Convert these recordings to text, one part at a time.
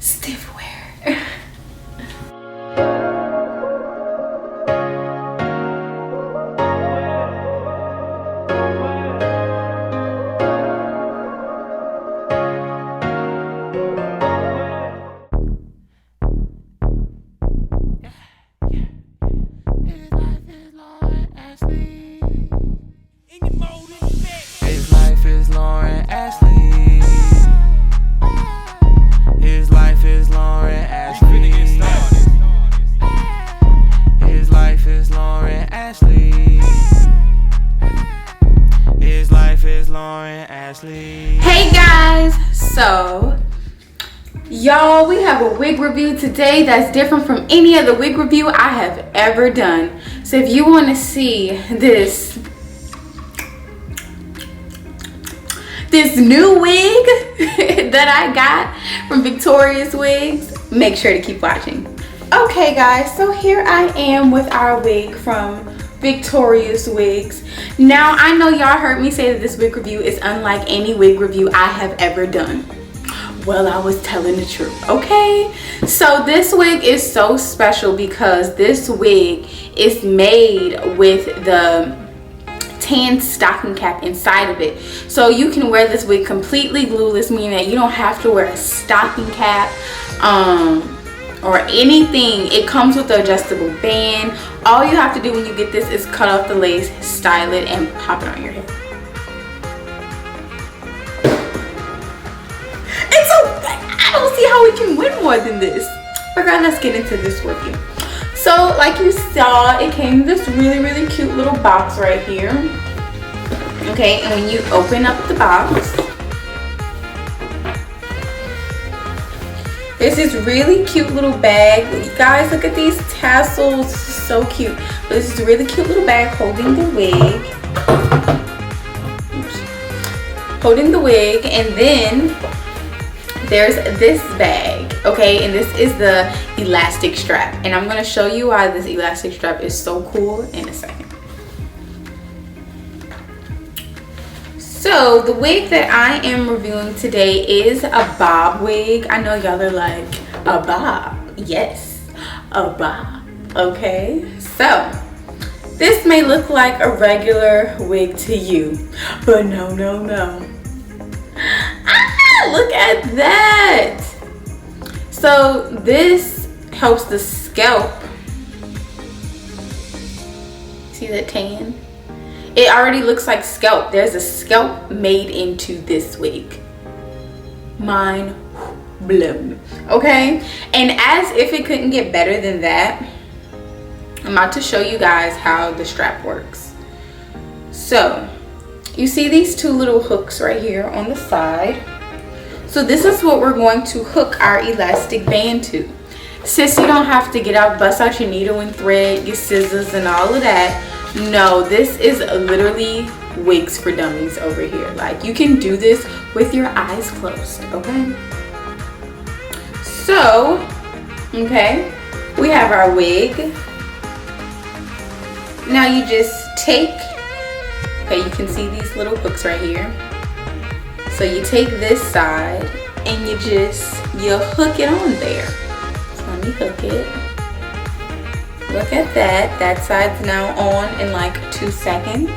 stiff wear. His life is Lauren Ashley. His life is Lauren Ashley. His life is Lauren Ashley. His life is Lauren Ashley. Hey guys, so y'all, we have a wig review today that's different from any other wig review I have ever done. So if you want to see this new wig that I got from Victoria's Wigs, make sure to keep watching. Okay guys, so here I am with our wig from Victoria's Wigs. Now I know y'all heard me say that this wig review is unlike any wig review I have ever done. Well, I was telling the truth, okay? So this wig is so special because this wig is made with the tan stocking cap inside of it. So you can wear this wig completely glueless, meaning that you don't have to wear a stocking cap or anything. It comes with the adjustable band. All you have to do when you get this is cut off the lace, style it, and pop it on your head. And so I don't see how we can win more than this. But girl, let's get into this review. So like you saw, it came in this really cute little box right here. Okay, and when you open up the box, there's this really cute little bag. You guys, look at these tassels, this is so cute. But this is a really cute little bag holding the wig. Oops. Holding the wig, and then there's this bag, okay, and this is the elastic strap, and I'm gonna show you why this elastic strap is so cool in a second. So the wig that I am reviewing today is a bob wig. I know y'all are like, a bob? Yes, a bob, okay? So this may look like a regular wig to you, but no. Look at that. So this helps the scalp. See that tan? It already looks like scalp. There's a scalp made into this wig. Mind blown. Okay, and as if it couldn't get better than that, I'm about to show you guys how the strap works. So you see these two little hooks right here on the side. So this is what we're going to hook our elastic band to. Sis, you don't have to get out, bust out your needle and thread, your scissors and all of that. No, this is literally wigs for dummies over here. Like, you can do this with your eyes closed, okay? So, okay, we have our wig. Now you just take, okay, you can see these little hooks right here. So you take this side and you hook it on there. So let me hook it. Look at that. That side's now on in like 2 seconds.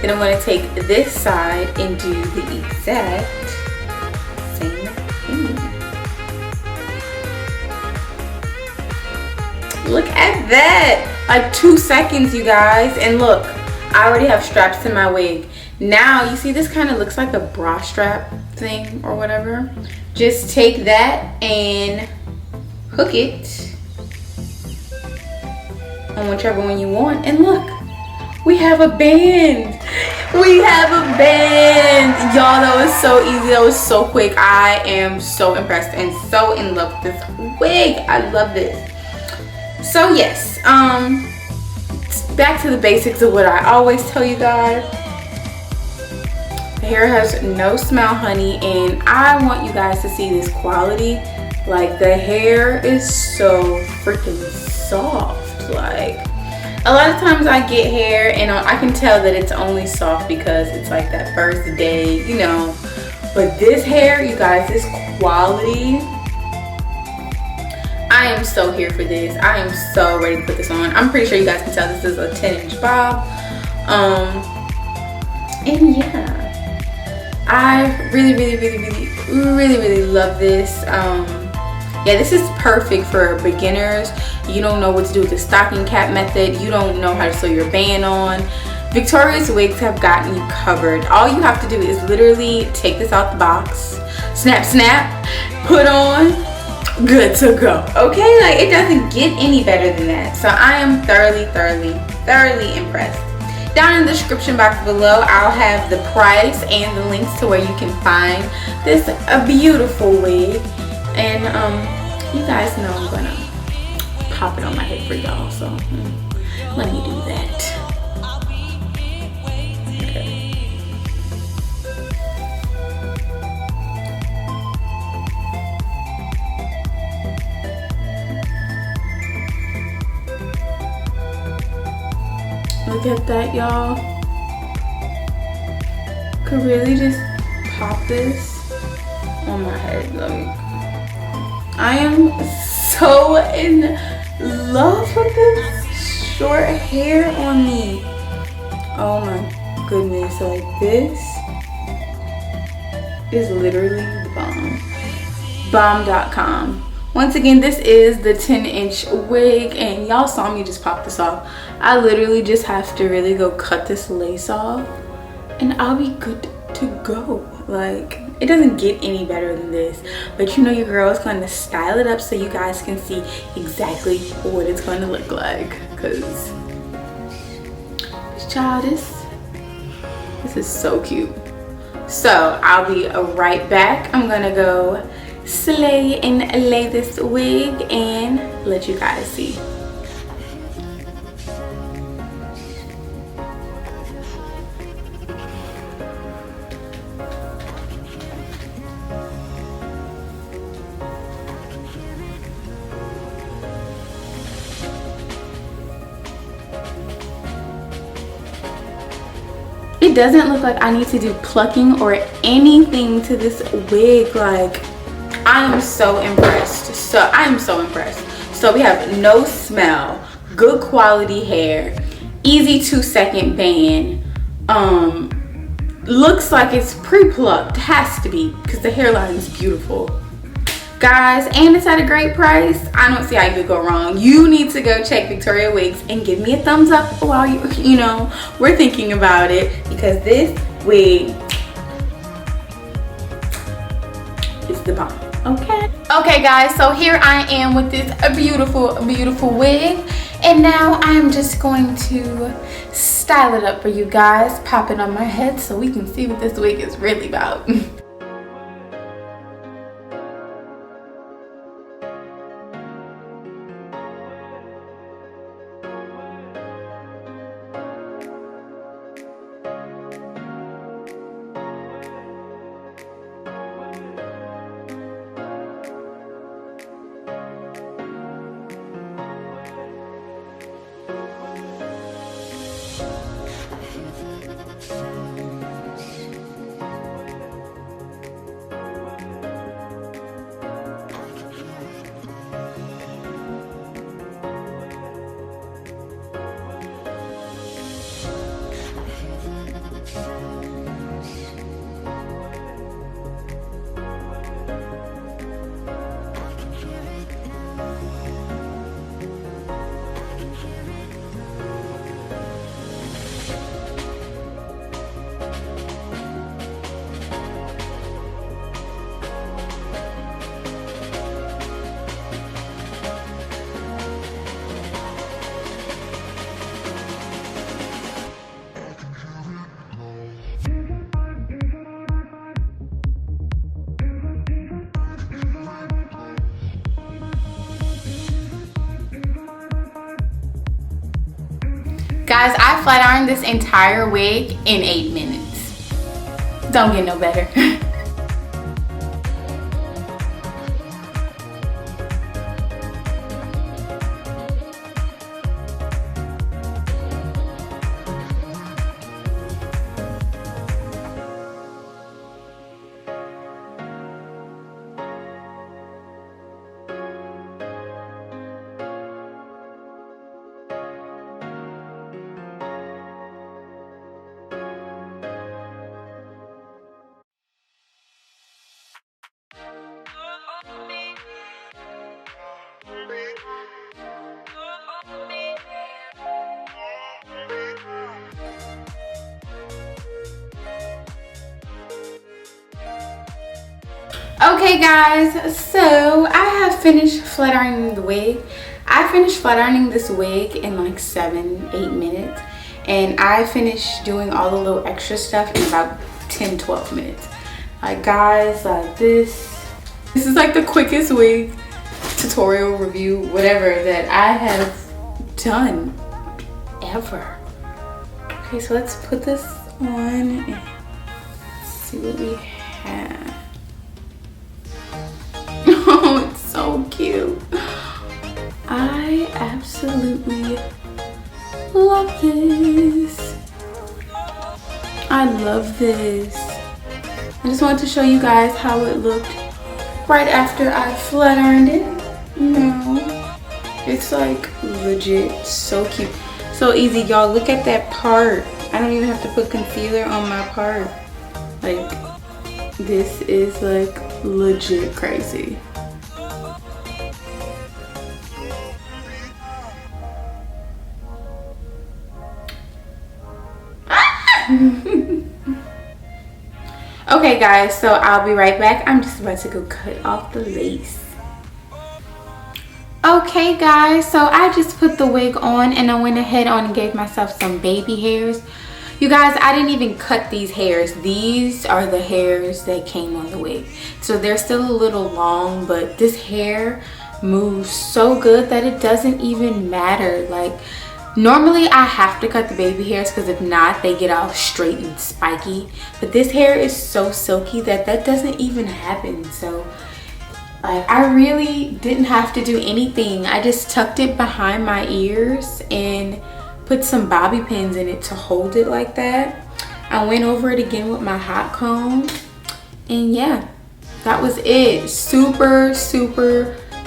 Then I'm going to take this side and do the exact same thing. Look at that. Like 2 seconds, you guys. And look, I already have straps to my wig. Now you see this kind of looks like a bra strap thing or whatever. Just take that and hook it on whichever one you want, and look, we have a band. We have a band. Y'all, that was so easy. That was so quick. I am so impressed and so in love with this wig. I love this. So yes, back to the basics of what I always tell you guys. The hair has no smell, honey, and I want you guys to see this quality. Like, the hair is so freaking soft. Like, a lot of times I get hair and I can tell that it's only soft because it's like that first day, you know. But this hair, you guys, this quality, I am so here for this. I am so ready to put this on. I'm pretty sure you guys can tell this is a 10-inch bob. And yeah, I really love this. Yeah, this is perfect for beginners. You don't know what to do with the stocking cap method. You don't know how to sew your band on. Victoria's Wigs have gotten you covered. All you have to do is literally take this out the box, snap, put on, good to go. Okay, like it doesn't get any better than that. So I am thoroughly impressed. Down in the description box below, I'll have the price and the links to where you can find this beautiful wig. And you guys know I'm gonna pop it on my head for y'all, so let me do that. Okay. Look at that, y'all. Could really just pop this on my head. Like, I am so in love with this short hair on me. Oh my goodness, like this is literally the bomb. Bomb.com. Once again, this is the 10-inch wig, and y'all saw me just pop this off. I literally just have to really go cut this lace off and I'll be good to go. Like, it doesn't get any better than this, but you know your girl is going to style it up so you guys can see exactly what it's going to look like, because child, this is so cute. So I'll be right back. I'm gonna go slay and lay this wig and let you guys see. It doesn't look like I need to do plucking or anything to this wig. Like, I am so impressed. So we have no smell, good quality hair, easy 2-second band. Looks like it's pre-plucked, has to be, because the hairline is beautiful. Guys, and it's at a great price. I don't see how you could go wrong. You need to go check Victoria Wigs and give me a thumbs up while you know, we're thinking about it, because this wig is the bomb. Okay guys, so here I am with this beautiful wig, and now I'm just going to style it up for you guys, pop it on my head so we can see what this wig is really about. Guys, I flat ironed this entire wig in 8 minutes. Don't get no better. Okay guys, so I have finished flat ironing the wig. I finished flat ironing this wig in like 7-8 minutes, and I finished doing all the little extra stuff in about 10-12 minutes. Like guys, like this is like the quickest wig tutorial review whatever that I have done ever. Okay, so let's put this on and see what we have. Oh, it's so cute. I absolutely love this. I love this. I just wanted to show you guys how it looked right after I flat ironed it. You know, it's like legit so cute. So easy, y'all. Look at that part. I don't even have to put concealer on my part. Like, this is like legit crazy. Okay guys, so I'll be right back. I'm just about to go cut off the lace. Okay guys, so I just put the wig on and I went ahead on and gave myself some baby hairs. You guys, I didn't even cut these hairs. These are the hairs that came on the wig. So they're still a little long, but this hair moves so good that it doesn't even matter. Like, normally I have to cut the baby hairs because if not, they get all straight and spiky. But this hair is so silky that that doesn't even happen. So like, I really didn't have to do anything. I just tucked it behind my ears and put some bobby pins in it to hold it like that. I went over it again with my hot comb, and yeah, that was it. Super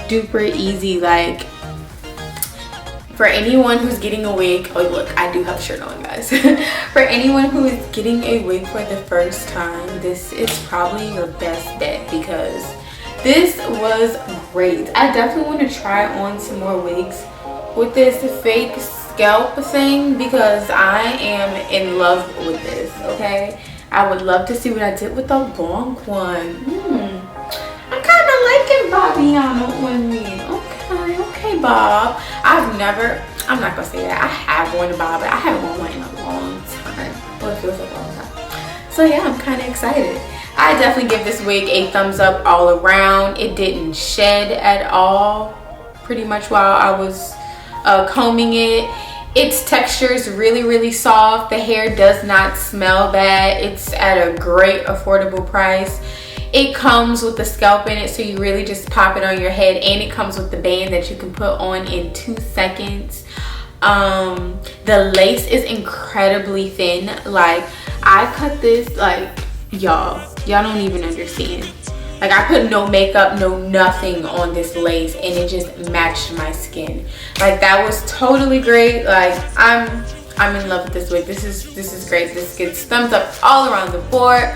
duper easy. Like, for anyone who's getting a wig, oh look, I do have a shirt on guys. For anyone who is getting a wig for the first time, this is probably your best bet because this was great. I definitely want to try on some more wigs with this fake scalp thing because I am in love with this. Okay, I would love to see what I did with the long one. I'm kind of liking Bobbiano on me. Okay Bob. I'm not gonna say that I have worn a bob, but I haven't worn one in a long time. Well, it feels like a long time. So yeah, I'm kind of excited. I definitely give this wig a thumbs up all around. It didn't shed at all pretty much while I was combing it. Its texture is really soft. The hair does not smell bad. It's at a great affordable price. It comes with the scalp in it, so you really just pop it on your head, and it comes with the band that you can put on in 2 seconds. The lace is incredibly thin. Like, I cut this, like, y'all don't even understand. Like, I put no makeup, no nothing on this lace, and it just matched my skin. Like, that was totally great. Like, I'm in love with this wig. This is great. This gets thumbs up all around the board.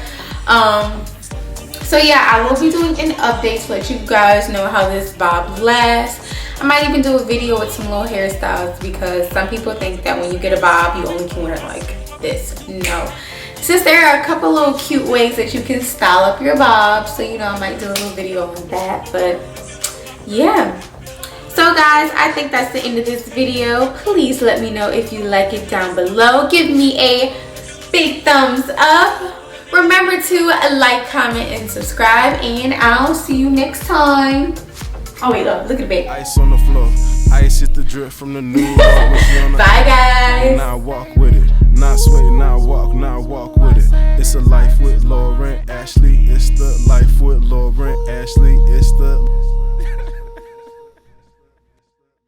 So yeah, I will be doing an update to let you guys know how this bob lasts. I might even do a video with some little hairstyles because some people think that when you get a bob, you only can wear it like this. No. Since there are a couple little cute ways that you can style up your bob, so you know, I might do a little video on that. But yeah. So guys, I think that's the end of this video. Please let me know if you like it down below. Give me a big thumbs up. Remember to like, comment, and subscribe, and I'll see you next time. Oh wait, look at the baby. Ice on the floor, ice is the drip from the new Bye guys. Now walk with it, not sweat, now walk with it. It's a life with Lauren Ashley.